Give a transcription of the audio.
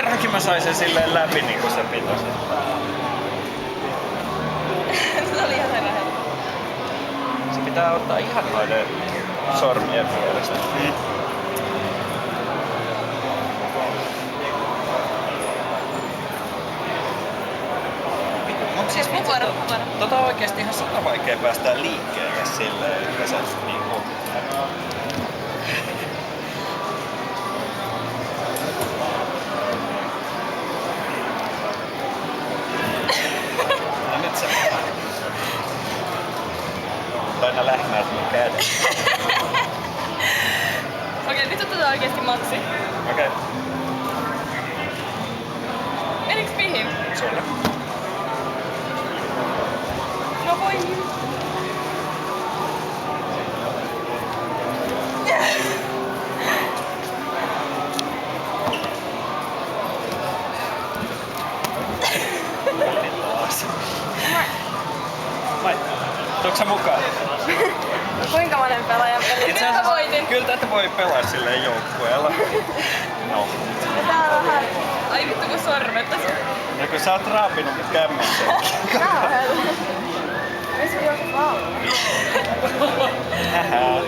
kerrankin mä sain sen silleen läpi niinku se pitäisi. Se oli ihan lähellä. Se pitää ottaa ihan noiden sormien puolesta. Mut siis tota on oikeesti ihan sata vaikea päästää liikkeelle silleen, että se niinku... Ja nyt se... Aina lähmäät mun kädet. Okei, nyt otetaan oikeesti matsi. Okei. Meniks mihin? Sulle. No voi nyt. Vai? Tuutko sä mukaan? Kuinka monen pelaajan peli? Nyt mä voitin. Kyllä tätä voi pelaa silleen joukkueella. No. Tää on vähän... Ai vittu kun sormet tässä. Ja kun sä oot raapinut mut kämmentä. Kauheella. Ei se ole vaan. Hähää.